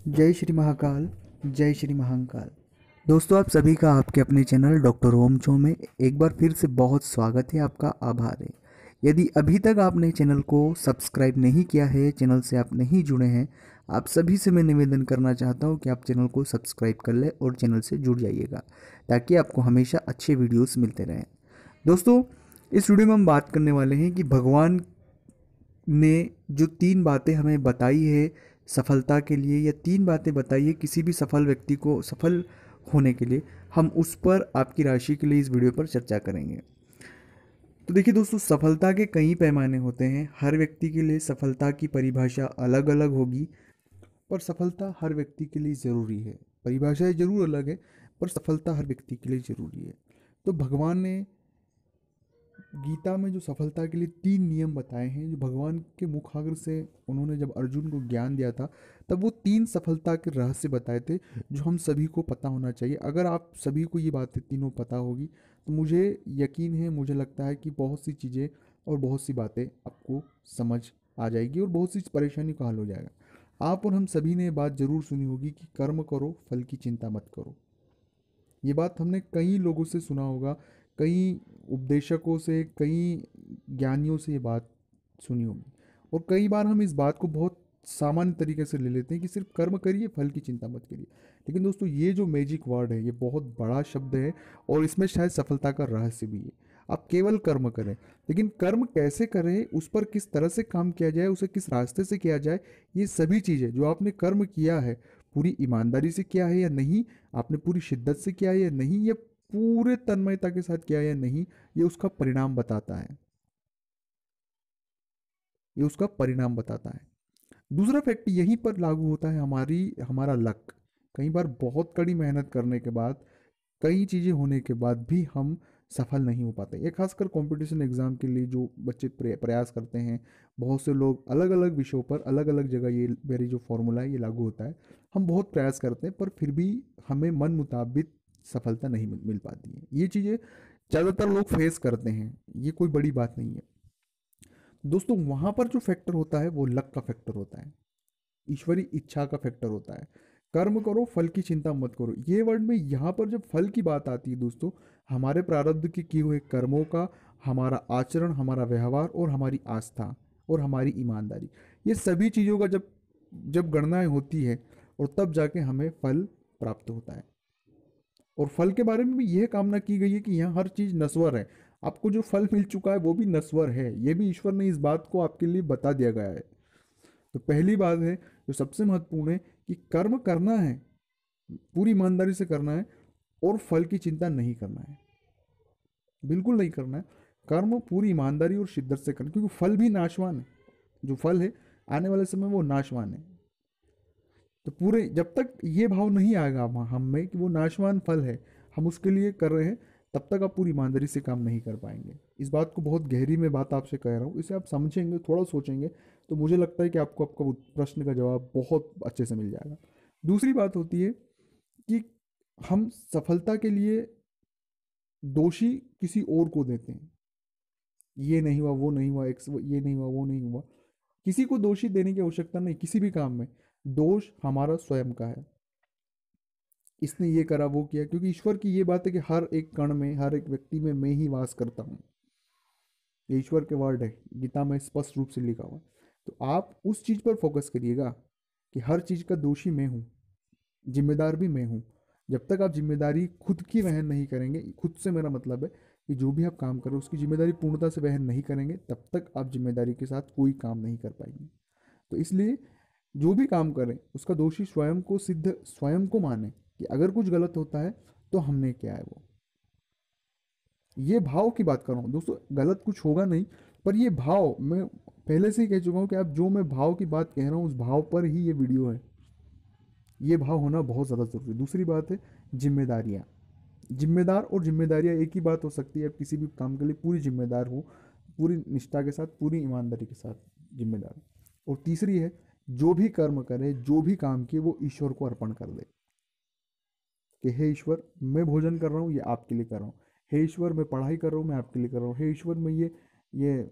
जय श्री महाकाल, जय श्री महाकाल। दोस्तों, आप सभी का आपके अपने चैनल डॉक्टर ओम चो में एक बार फिर से बहुत स्वागत है। आपका आभार है। यदि अभी तक आपने चैनल को सब्सक्राइब नहीं किया है, चैनल से आप नहीं जुड़े हैं, आप सभी से मैं निवेदन करना चाहता हूं कि आप चैनल को सब्सक्राइब कर लें और चैनल से जुड़ जाइएगा, ताकि आपको हमेशा अच्छे वीडियोस मिलते रहें। दोस्तों, इस वीडियो में हम बात करने वाले हैं कि भगवान ने जो 3 बातें हमें बताई है सफलता के लिए, या 3 बातें बताई है किसी भी सफल व्यक्ति को सफल होने के लिए, हम उस पर आपकी राशि के लिए इस वीडियो पर चर्चा करेंगे। तो देखिए दोस्तों, सफलता के कई पैमाने होते हैं। हर व्यक्ति के लिए सफलता की परिभाषा अलग अलग होगी, पर सफलता हर व्यक्ति के लिए ज़रूरी है। परिभाषाएं जरूर अलग है, पर सफलता हर व्यक्ति के लिए ज़रूरी है। तो भगवान ने गीता में जो सफलता के लिए 3 नियम बताए हैं, जो भगवान के मुखाग्र से उन्होंने जब अर्जुन को ज्ञान दिया था, तब वो 3 सफलता के रहस्य बताए थे, जो हम सभी को पता होना चाहिए। अगर आप सभी को ये बातें तीनों पता होगी, तो मुझे यकीन है, मुझे लगता है कि बहुत सी चीज़ें और बहुत सी बातें आपको समझ आ जाएगी और बहुत सी परेशानी का हल हो जाएगा। आप और हम सभी ने ये बात ज़रूर सुनी होगी कि कर्म करो, फल की चिंता मत करो। ये बात हमने कई लोगों से सुना होगा, कई उपदेशकों से, कई ज्ञानियों से ये बात सुनी होगी। और कई बार हम इस बात को बहुत सामान्य तरीके से ले लेते हैं कि सिर्फ कर्म करिए, फल की चिंता मत करिए। लेकिन दोस्तों, ये जो मैजिक वर्ड है, ये बहुत बड़ा शब्द है और इसमें शायद सफलता का रहस्य भी है। आप केवल कर्म करें, लेकिन कर्म कैसे करें, उस पर किस तरह से काम किया जाए, उसे किस रास्ते से किया जाए, ये सभी चीज़ें जो आपने कर्म किया है, पूरी ईमानदारी से किया है या नहीं, आपने पूरी शिद्दत से किया है या नहीं, या पूरे तन्मयता के साथ किया है या नहीं, ये उसका परिणाम बताता है। ये उसका परिणाम बताता है। दूसरा फैक्ट यहीं पर लागू होता है, हमारा लक। कई बार बहुत कड़ी मेहनत करने के बाद, कई चीज़ें होने के बाद भी हम सफल नहीं हो पाते। ये खासकर कंपटीशन एग्ज़ाम के लिए जो बच्चे प्रयास करते हैं, बहुत से लोग अलग अलग विषयों पर अलग अलग जगह, ये मेरी जो फॉर्मूला है ये लागू होता है। हम बहुत प्रयास करते हैं, पर फिर भी हमें मन मुताबिक सफलता नहीं मिल पाती है। ये चीज़ें ज़्यादातर लोग फेस करते हैं, ये कोई बड़ी बात नहीं है। दोस्तों, वहाँ पर जो फैक्टर होता है वो लक का फैक्टर होता है, ईश्वरी इच्छा का फैक्टर होता है। कर्म करो, फल की चिंता मत करो, ये वर्ड में यहाँ पर जब फल की बात आती है दोस्तों, हमारे प्रारब्ध के किए हुए कर्मों का, हमारा आचरण, हमारा व्यवहार और हमारी आस्था और हमारी ईमानदारी, ये सभी चीज़ों का जब जब गणनाएं होती है, और तब जाके हमें फल प्राप्त होता है। और फल के बारे में भी यह कामना की गई है कि यहाँ हर चीज़ नश्वर है। आपको जो फल मिल चुका है वो भी नश्वर है, ये भी ईश्वर ने इस बात को आपके लिए बता दिया गया है। तो पहली बात है जो सबसे महत्वपूर्ण है, कि कर्म करना है, पूरी ईमानदारी से करना है, और फल की चिंता नहीं करना है, बिल्कुल नहीं करना है। कर्म पूरी ईमानदारी और शिद्दत से करना, क्योंकि फल भी नाशवान है। जो फल है आने वाले समय वो नाशवान है। तो पूरे जब तक ये भाव नहीं आएगा हम में कि वो नाशवान फल है, हम उसके लिए कर रहे हैं, तब तक आप पूरी ईमानदारी से काम नहीं कर पाएंगे। इस बात को बहुत गहरी में बात आपसे कह रहा हूँ, इसे आप समझेंगे, थोड़ा सोचेंगे, तो मुझे लगता है कि आपको आपका प्रश्न का जवाब बहुत अच्छे से मिल जाएगा। दूसरी बात होती है कि हम सफलता के लिए दोषी किसी और को देते हैं। ये नहीं हुआ, वो नहीं हुआ, ये नहीं हुआ, वो नहीं हुआ। किसी को दोषी देने की आवश्यकता नहीं। किसी भी काम में दोष हमारा स्वयं का है, इसने ये करा, वो किया, क्योंकि ईश्वर की ये बात है कि हर एक कण में, हर एक व्यक्ति में मैं ही वास करता हूँ। ये ईश्वर के वर्ड है, गीता में स्पष्ट रूप से लिखा हुआ है। तो आप उस चीज़ पर फोकस करिएगा कि हर चीज़ का दोषी मैं हूँ, जिम्मेदार भी मैं हूँ। जब तक आप जिम्मेदारी खुद की वहन नहीं करेंगे, खुद से मेरा मतलब है कि जो भी आप काम करें उसकी जिम्मेदारी पूर्णता से वहन नहीं करेंगे, तब तक आप जिम्मेदारी के साथ कोई काम नहीं कर पाएंगे। तो इसलिए जो भी काम करें उसका दोषी स्वयं को सिद्ध, स्वयं को माने कि अगर कुछ गलत होता है तो हमने किया है वो। ये भाव की बात कर रहा हूँ दोस्तों, गलत कुछ होगा नहीं, पर ये भाव मैं पहले से ही कह चुका हूँ कि आप जो मैं भाव की बात कह रहा हूँ, उस भाव पर ही ये वीडियो है। ये भाव होना बहुत ज़्यादा ज़रूरी है। दूसरी बात है जिम्मेदारियाँ। जिम्मेदार और जिम्मेदारियाँ एक ही बात हो सकती है। आप किसी भी काम के लिए पूरी जिम्मेदार हो, पूरी निष्ठा के साथ, पूरी ईमानदारी के साथ जिम्मेदार। और तीसरी है, जो भी कर्म करे, जो भी काम किए, वो ईश्वर को अर्पण कर दे कि हे ईश्वर, मैं भोजन कर रहा हूँ, ये आपके लिए कर रहा हूँ। हे ईश्वर, मैं पढ़ाई कर रहा हूँ, मैं आपके लिए कर रहा हूँ। हे ईश्वर, मैं ये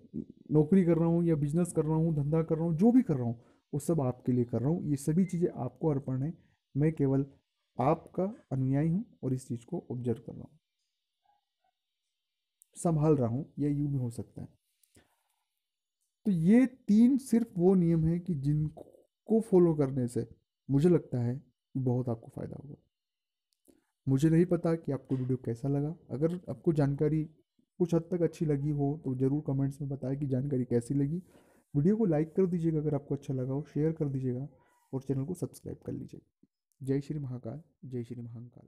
नौकरी कर रहा हूँ या बिजनेस कर रहा हूँ, धंधा कर रहा हूँ, जो भी कर रहा हूँ, वो सब आपके लिए कर रहा हूँ, ये सभी चीज़ें आपको अर्पण है। मैं केवल आपका अनुयायी हूँ और इस चीज़ को ऑब्जर्व कर रहा हूँ, संभाल रहा हूँ, या यूँ भी हो सकता है। तो ये 3 सिर्फ वो नियम हैं कि जिनको फॉलो करने से मुझे लगता है कि बहुत आपको फ़ायदा होगा। मुझे नहीं पता कि आपको वीडियो कैसा लगा। अगर आपको जानकारी कुछ हद तक अच्छी लगी हो तो ज़रूर कमेंट्स में बताएं कि जानकारी कैसी लगी। वीडियो को लाइक कर दीजिएगा अगर आपको अच्छा लगा हो, शेयर कर दीजिएगा और चैनल को सब्सक्राइब कर लीजिएगा। जय श्री महाकाल, जय श्री महाकाल।